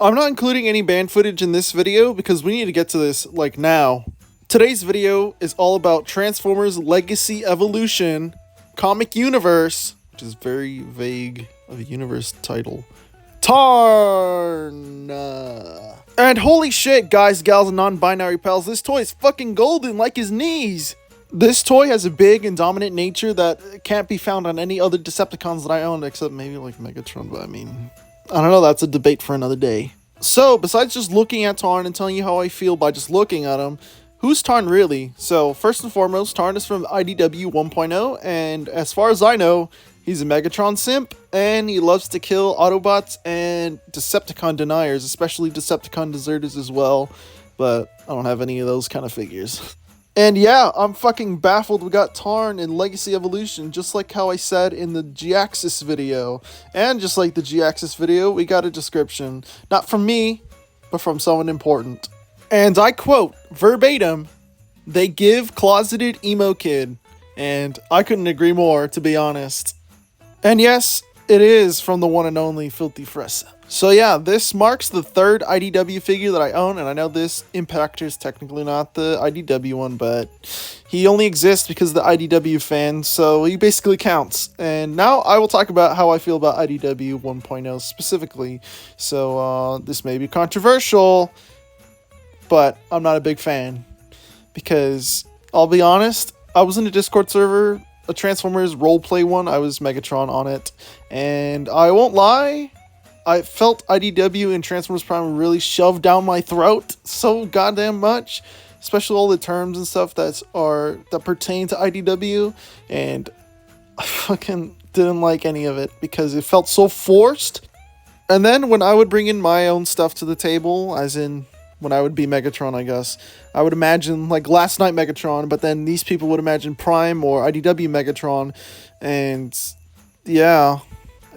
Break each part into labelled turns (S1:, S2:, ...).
S1: I'm not including any band footage in this video because we need to get to this, like, now. Today's video is all about Transformers Legacy Evolution comic universe, which is very vague of a universe title. Tarn! And holy shit, guys, gals, and non-binary pals, this toy is fucking golden like his knees! This toy has a big and dominant nature that can't be found on any other Decepticons that I own, except maybe like Megatron, but I mean, I don't know, that's a debate for another day. So, besides just looking at Tarn and telling you how I feel by just looking at him, who's Tarn really? So, first and foremost, Tarn is from IDW 1.0, and as far as I know, he's a Megatron simp, and he loves to kill Autobots and Decepticon deniers, especially Decepticon deserters as well, but I don't have any of those kind of figures. And yeah, I'm fucking baffled we got Tarn in Legacy Evolution, just like how I said in the G-Axis video. And just like the G-Axis video, we got a description. Not from me, but from someone important. And I quote, verbatim, "They give closeted emo kid." And I couldn't agree more, to be honest. And yes, it is from the one and only Filthy Fressa. So yeah, this marks the third IDW figure that I own, and I know this Impactor is technically not the IDW one, but he only exists because of the IDW fan, so he basically counts. And now I will talk about how I feel about IDW 1.0 specifically. So this may be controversial, but I'm not a big fan. Because, I'll be honest, I was in a Discord server, a Transformers roleplay one, I was Megatron on it, and I won't lie, I felt IDW and Transformers Prime really shoved down my throat so goddamn much, especially all the terms and stuff that pertain to IDW, and I fucking didn't like any of it because it felt so forced. And then when I would bring in my own stuff to the table, as in when I would be Megatron, I guess, I would imagine like Last Night Megatron, but then these people would imagine Prime or IDW Megatron, and yeah,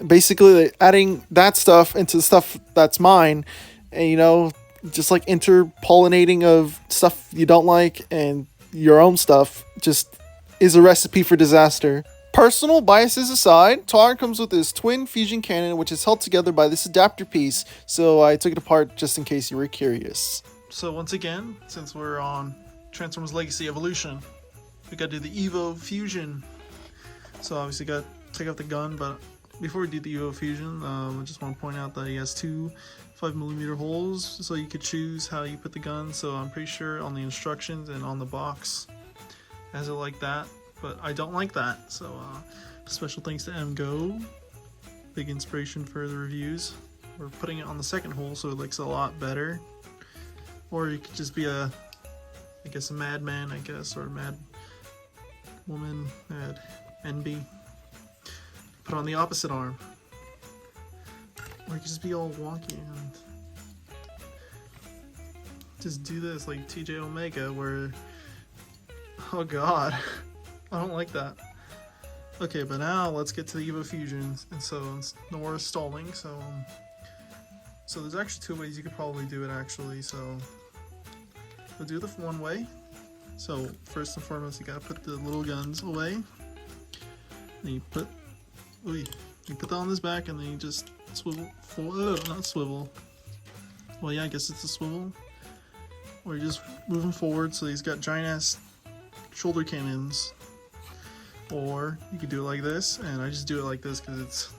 S1: basically adding that stuff into stuff that's mine, and you know, just like interpollinating of stuff you don't like and your own stuff just is a recipe for disaster. Personal biases aside, Tarn comes with his twin fusion cannon, which is held together by this adapter piece, so I took it apart just in case you were curious. So once again, since we're on Transformers Legacy Evolution, we gotta do the Evo-Fusion. So obviously gotta take out the gun, but before we do the Evo-Fusion, I just want to point out that he has two 5mm holes, so you could choose how you put the gun. So I'm pretty sure on the instructions and on the box it has it like that, but I don't like that. So special thanks to MGO, big inspiration for the reviews. We're putting it on the second hole so it looks a lot better. Or you could just be I guess a madman, I guess, or a mad woman, mad NB. Put on the opposite arm. Or you could just be all wonky and just do this like TJ Omega where, oh god, I don't like that. Okay, but now let's get to the Evo-Fusion, and so it's no more stalling, so there's actually two ways you could probably do it actually, so we'll do the one way. So first and foremost, you gotta put the little guns away, and you put that on his back, and then you just swivel not swivel. Well, yeah, I guess it's a swivel. Or you're just moving forward, so he's got giant ass shoulder cannons. Or you could do it like this, and I just do it like this because it's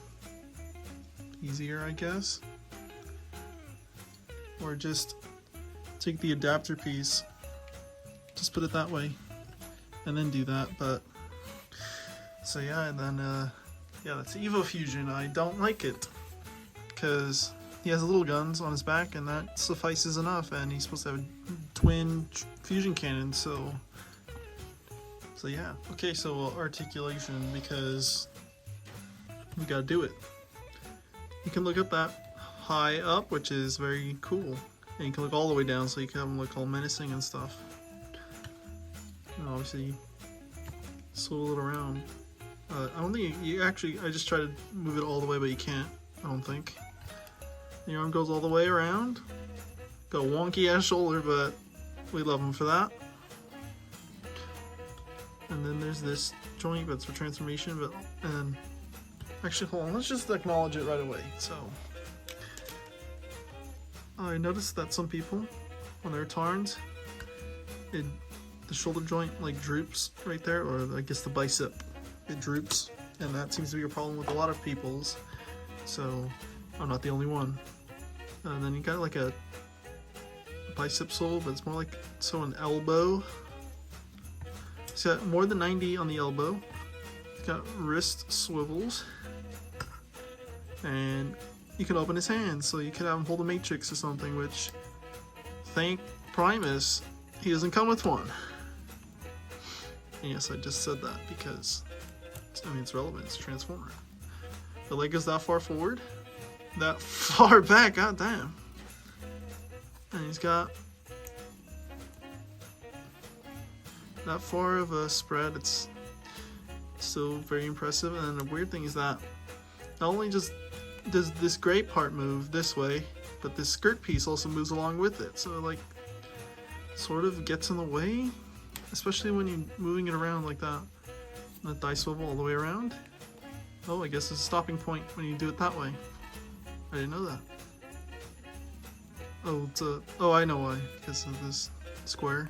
S1: easier, I guess. Or just take the adapter piece, just put it that way, and then do that. But so yeah, and then yeah, that's Evo-Fusion. I don't like it because he has little guns on his back, and that suffices enough. And he's supposed to have a twin fusion cannon, so yeah. Okay, so articulation, because we gotta do it. You can look up that high up, which is very cool, and you can look all the way down, so you can have him look all menacing and stuff. And obviously, swivel it around. I don't think you actually, I just try to move it all the way, but you can't, I don't think. Your arm goes all the way around. Got a wonky ass shoulder, but we love him for that. And then there's this joint, that's for transformation, and actually, hold on, let's just acknowledge it right away. So, I noticed that some people, when they're Tarns, the shoulder joint like droops right there, or I guess the bicep, it droops, and that seems to be a problem with a lot of people's. So I'm not the only one. And then you got like a bicep sole, but it's more like so an elbow. It's got more than 90 on the elbow. It's got wrist swivels, and you can open his hands, so you could have him hold a matrix or something. Which, thank Primus, he doesn't come with one. And yes, I just said that because I mean it's relevant. It's a Transformer. The leg goes that far forward, that far back. God damn. And he's got that far of a spread. It's still very impressive. And then the weird thing is that not only just does this gray part move this way, but this skirt piece also moves along with it. So it like sort of gets in the way, especially when you're moving it around like that. The thigh swivel all the way around. Oh, I guess it's a stopping point when you do it that way. I didn't know that. Oh, oh, I know why. Because of this square.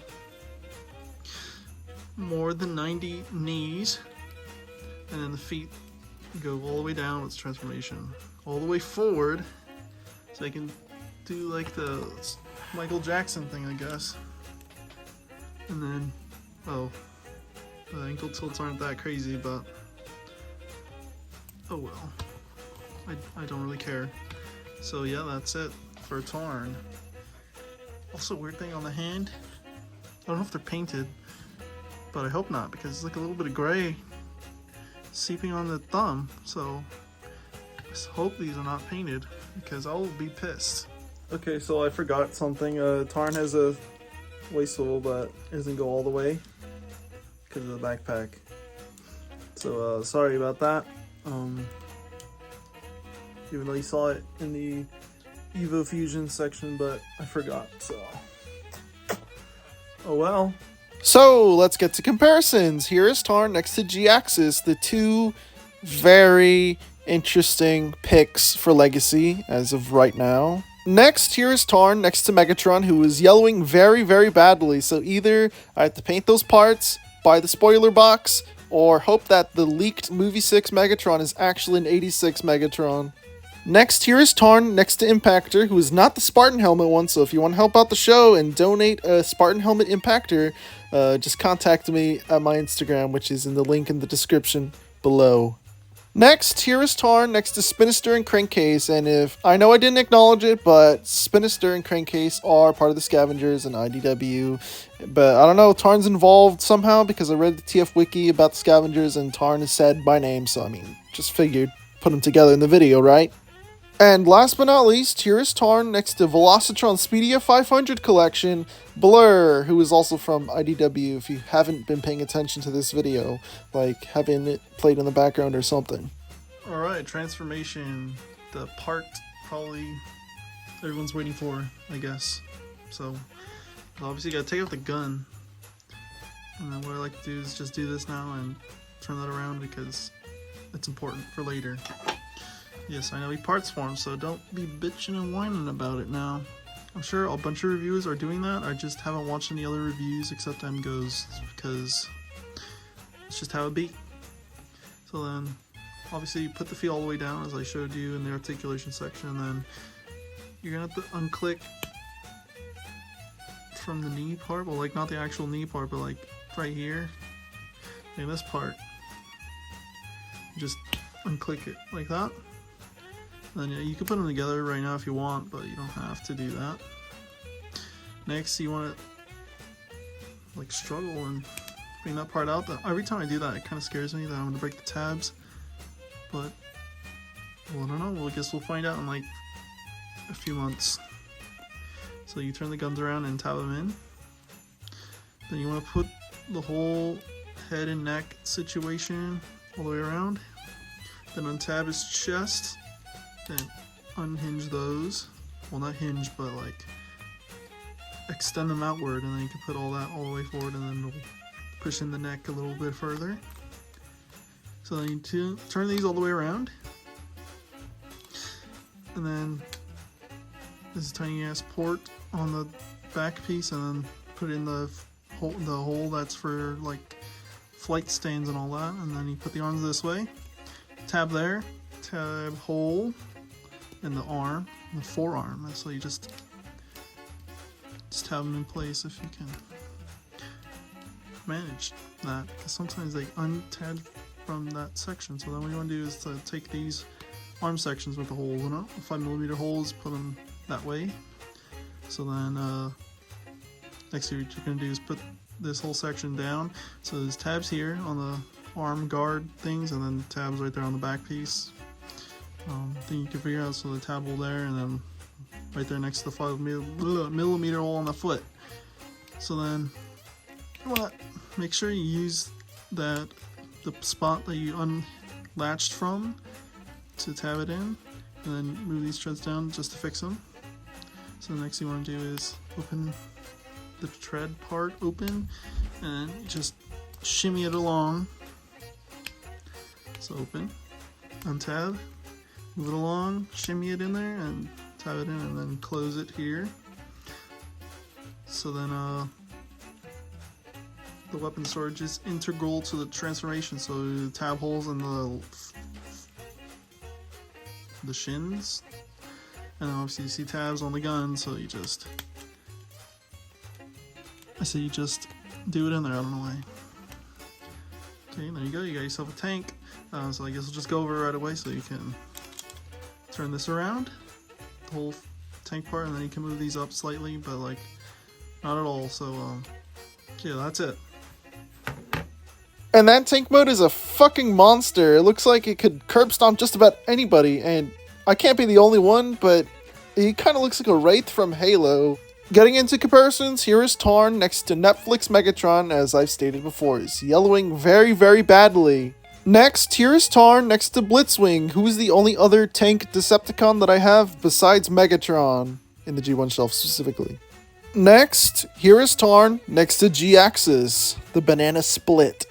S1: More than 90 knees, and then the feet go all the way down with transformation, all the way forward, so they can do like the Michael Jackson thing, I guess. And then, oh, the ankle tilts aren't that crazy, but oh well. I don't really care. So yeah, that's it for Tarn. Also, weird thing on the hand. I don't know if they're painted, but I hope not, because it's like a little bit of gray seeping on the thumb. So I hope these are not painted, because I'll be pissed. Okay, so I forgot something. Tarn has a waist swivel, but it doesn't go all the way because of the backpack. So sorry about that. Even though you saw it in the Evo-Fusion section, but I forgot, so oh well. So let's get to comparisons. Here is Tarn next to G-Axis, the two very interesting picks for Legacy as of right now. Next, here is Tarn next to Megatron, who is yellowing very, very badly. So either I have to paint those parts, buy the spoiler box, or hope that the leaked Movie 6 Megatron is actually an 86 Megatron. Next, here is Tarn next to Impactor, who is not the Spartan Helmet one, so if you want to help out the show and donate a Spartan Helmet Impactor, just contact me at my Instagram, which is in the link in the description below. Next, here is Tarn next to Spinister and Crankcase, and if I know I didn't acknowledge it, but Spinister and Crankcase are part of the Scavengers and IDW, but I don't know, Tarn's involved somehow because I read the TF Wiki about the Scavengers and Tarn is said by name, so I mean, just figured, put them together in the video, right? And last but not least, here is Tarn next to Velocitron Speedia 500 Collection, Blur, who is also from IDW if you haven't been paying attention to this video, like having it played in the background or something. Alright, transformation, the part probably everyone's waiting for, I guess. So, obviously you gotta take out the gun. And then what I like to do is just do this now and turn that around because it's important for later. Yes, I know he parts form, so don't be bitching and whining about it now. I'm sure a bunch of reviewers are doing that. I just haven't watched any other reviews except MGo's because it's just how it be. So then, obviously you put the feet all the way down as I showed you in the articulation section, and then you're gonna have to unclick from the knee part, well, like not the actual knee part, but like right here, in this part, just unclick it like that. Then yeah, you can put them together right now if you want, but you don't have to do that. Next, you want to like struggle and bring that part out. But every time I do that, it kind of scares me that I'm gonna break the tabs. But well, I don't know. Well, I guess we'll find out in like a few months. So you turn the guns around and tab them in. Then you want to put the whole head and neck situation all the way around. Then untab his chest. Then unhinge those. Well, not hinge, but like extend them outward, and then you can put all that all the way forward, and then it'll push in the neck a little bit further. So then you turn these all the way around, and then this tiny ass port on the back piece, and then put it in the hole that's for like flight stands and all that. And then you put the arms this way, tab there, tab hole in the arm, the forearm. And so you just have them in place if you can manage that, because sometimes they untab from that section. So then what you want to do is to take these arm sections with the holes in it, 5mm holes, put them that way. So then next thing you're going to do is put this whole section down. So there's tabs here on the arm guard things, and then tabs right there on the back piece. Thing you can figure out, so the tab hole there, and then right there next to the 5mm hole on the foot. So then you want to make sure you use the spot that you unlatched from to tab it in, and then move these treads down just to fix them. So the next thing you want to do is open the tread part open, and just shimmy it along. So open, untab, move it along, shimmy it in there, and tab it in, and then close it here. So then the weapon storage is integral to the transformation, so the tab holes in the shins, and obviously you see tabs on the gun, so you just do it in there. I don't know why. Okay, there you go, you got yourself a tank. So I guess we'll just go over it right away, so you can turn this around, the whole tank part, and then you can move these up slightly, but like not at all. So yeah, that's it. And that tank mode is a fucking monster. It looks like it could curb stomp just about anybody, and I can't be the only one, but he kind of looks like a Wraith from Halo. Getting into comparisons, here is Tarn next to Netflix Megatron, as I've stated before, is yellowing very, very badly. Next, here is Tarn next to Blitzwing, who is the only other tank Decepticon that I have besides Megatron, in the G1 shelf specifically. Next, here is Tarn next to G-Axis, the banana split.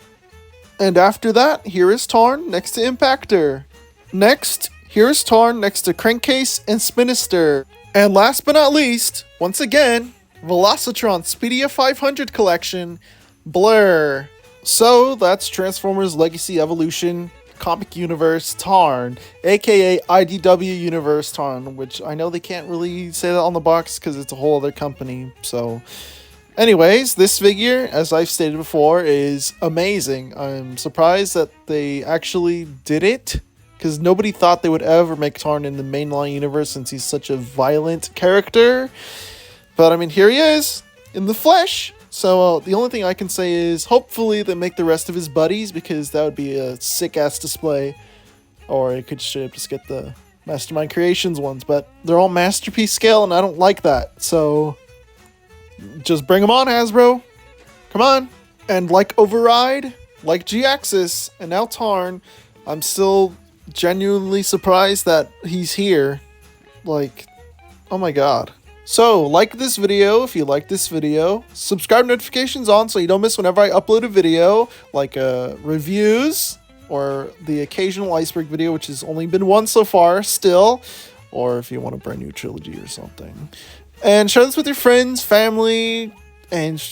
S1: And after that, here is Tarn next to Impactor. Next, here is Tarn next to Crankcase and Spinister. And last but not least, once again, Velocitron Speedia 500 collection, Blur. So that's Transformers Legacy Evolution Comic Universe Tarn, aka IDW Universe Tarn, which I know they can't really say that on the box because it's a whole other company. So anyways, this figure, as I've stated before, is amazing. I'm surprised that they actually did it, because nobody thought they would ever make Tarn in the mainline universe since he's such a violent character. But I mean, here he is in the flesh. So the only thing I can say is hopefully they make the rest of his buddies, because that would be a sick-ass display. Or it could straight up just get the Mastermind Creations ones, but they're all Masterpiece scale, and I don't like that. So just bring them on, Hasbro. Come on. And like Override, like G-Axis, and now Tarn, I'm still genuinely surprised that he's here. Like, oh my god. So, like this video if you like this video. Subscribe, notifications on so you don't miss whenever I upload a video, like reviews, or the occasional iceberg video, which has only been one so far still, or if you want a brand new trilogy or something. And share this with your friends, family, and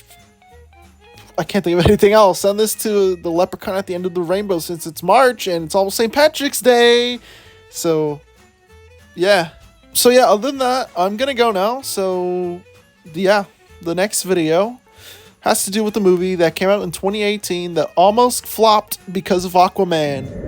S1: I can't think of anything else. Send this to the leprechaun at the end of the rainbow, since it's March and it's almost St. Patrick's Day. So, yeah. So, yeah, other than that, I'm going to go now. So, yeah, the next video has to do with the movie that came out in 2018 that almost flopped because of Aquaman.